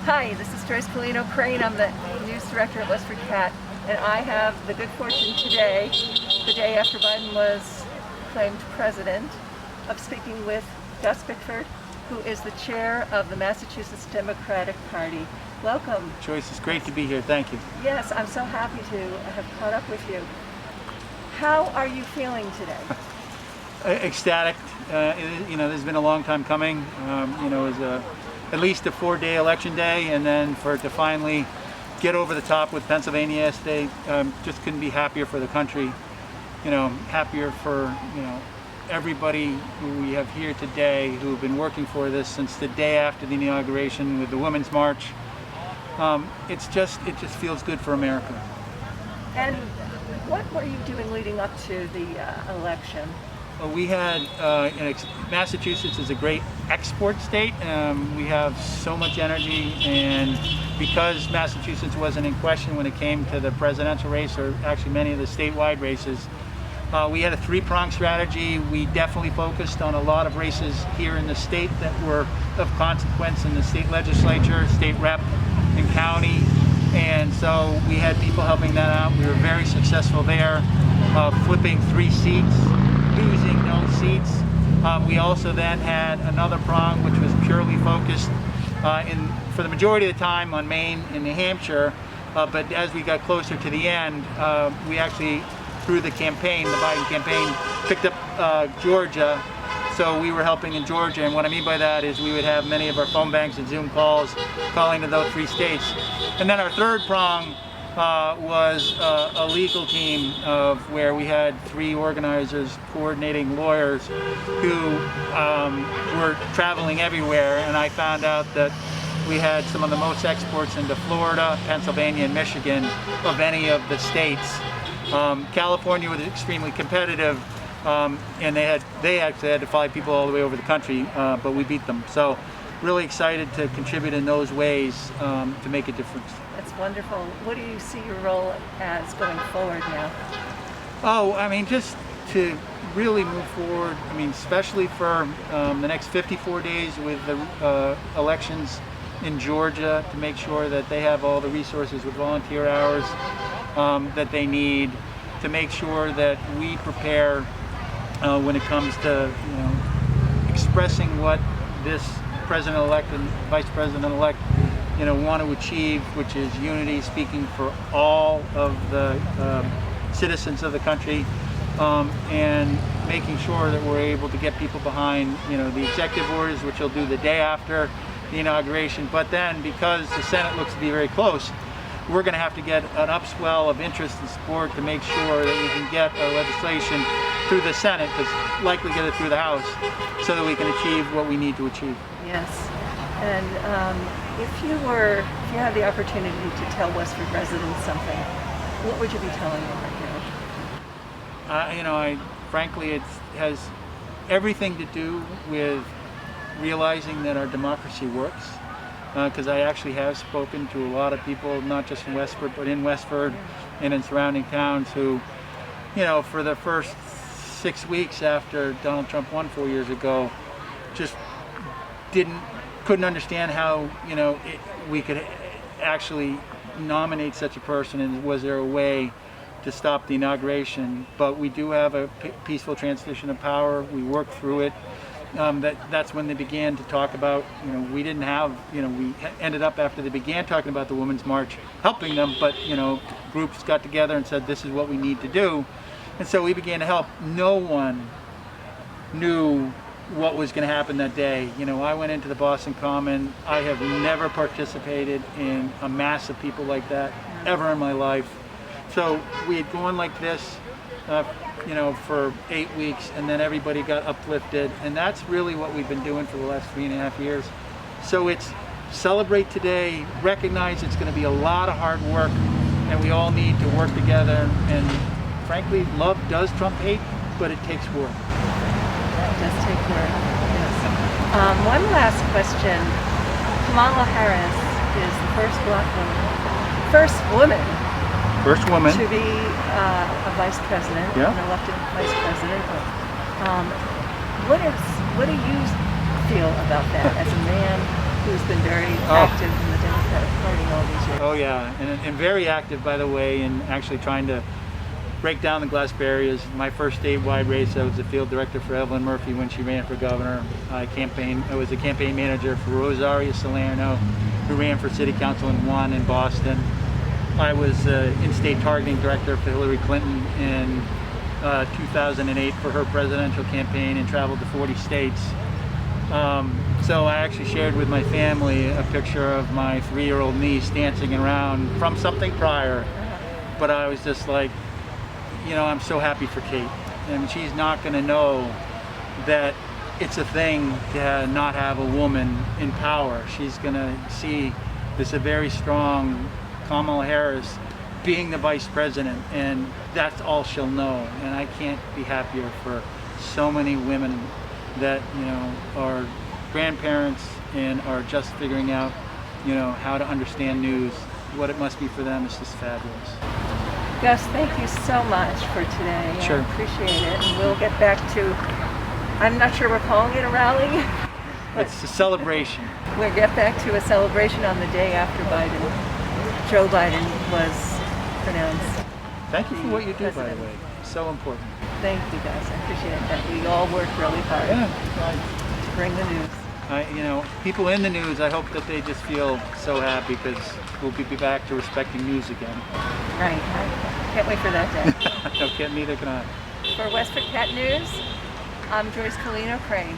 Hi, this is Joyce Pellino Crane. I'm the news director at WestfordCAT, and I have the good fortune today, the day after Biden was claimed president, of speaking with Gus Bickford, who is the chair of the Massachusetts Democratic Party. Welcome. Joyce, it's great to be here. Thank you. Yes, I'm so happy to have caught up with you. How are you feeling today? Ecstatic. This has been a long time coming. It was at least a 4-day election day, and then for it to finally get over the top with Pennsylvania yesterday, just couldn't be happier for the country. Happier for everybody who we have here today who have been working for this since the day after the inauguration with the Women's March. It just feels good for America. And what were you doing leading up to the election? We had, Massachusetts is a great export state. We have so much energy, and because Massachusetts wasn't in question when it came to the presidential race, or actually many of the statewide races, we had a three-pronged strategy. We definitely focused on a lot of races here in the state that were of consequence in the state legislature, state rep, and county. And so we had people helping that out. We were very successful there, flipping 3 seats, losing no seats. We also then had another prong which was purely focused for the majority of the time on Maine and New Hampshire, but as we got closer to the end, we actually, through the campaign, the Biden campaign, picked up Georgia. So we were helping in Georgia, and what I mean by that is we would have many of our phone banks and Zoom calls calling to those 3 states. And then our third prong was a legal team of where we had 3 organizers, coordinating lawyers who were traveling everywhere, and I found out that we had some of the most exports into Florida, Pennsylvania, and Michigan of any of the states. California was extremely competitive, and they actually had to fly people all the way over the country, but we beat them. So really excited to contribute in those ways to make a difference. That's wonderful. What do you see your role as going forward now? Just to really move forward, especially for the next 54 days with the elections in Georgia, to make sure that they have all the resources with volunteer hours that they need, to make sure that we prepare when it comes to expressing what this president-elect and vice president-elect want to achieve, which is unity, speaking for all of the citizens of the country, and making sure that we're able to get people behind the executive orders, which will do the day after the inauguration. But then, because the Senate looks to be very close, we're going to have to get an upswell of interest and support to make sure that we can get our legislation through the Senate, because likely get it through the House, so that we can achieve what we need to achieve. Yes. And if you had the opportunity to tell Westford residents something, what would you be telling them right now? Frankly, it has everything to do with realizing that our democracy works. Because I actually have spoken to a lot of people, not just in Westford, but in Westford and in surrounding towns who, for the first 6 weeks after Donald Trump won 4 years ago, just couldn't understand how, we could actually nominate such a person, and was there a way to stop the inauguration. But we do have a peaceful transition of power. We worked through it. That's when they began to talk about, we didn't have, we ended up, after they began talking about the Women's March, helping them, but, groups got together and said, this is what we need to do. And so we began to help. No one knew what was going to happen that day. I went into the Boston Common. I have never participated in a mass of people like that ever in my life. So we had gone like this, for 8 weeks, and then everybody got uplifted, and that's really what we've been doing for the last 3.5 years. So it's celebrate today, recognize it's going to be a lot of hard work, and we all need to work together, and frankly, love does trump hate, but it takes work. That does take work, yes. One last question. Kamala Harris is the first woman to be a vice president, an elected vice president. What do you feel about that as a man who's been very active in the Democratic Party all these years. Oh yeah, and very active, by the way, in actually trying to break down the glass barriers. My first statewide race, I was the field director for Evelyn Murphy when she ran for governor. I was a campaign manager for Rosario Salerno, who ran for city council and won in Boston. I was in-state targeting director for Hillary Clinton in 2008 for her presidential campaign and traveled to 40 states. So I actually shared with my family a picture of my 3-year-old niece dancing around from something prior, but I was just like, you know, I'm so happy for Kate, and she's not going to know that it's a thing to not have a woman in power. She's going to see this a very strong Kamala Harris being the vice president, and that's all she'll know. And I can't be happier for so many women that, you know, are grandparents and are just figuring out, you know, how to understand news. What it must be for them is just fabulous. Gus, thank you so much for today. Sure. I appreciate it. And we'll get back to, I'm not sure we're calling it a rally. It's a celebration. We'll get back to a celebration on the day after Joe Biden was pronounced. Thank you for what you do, by the president. way. So important. Thank you, guys. I appreciate that. We all worked really hard to bring the news. You know, people in the news, I hope that they just feel so happy because we'll be back to respecting news again. Right. I can't wait for that day. No, neither can I. For WestfordCAT News, I'm Joyce Pellino Crane.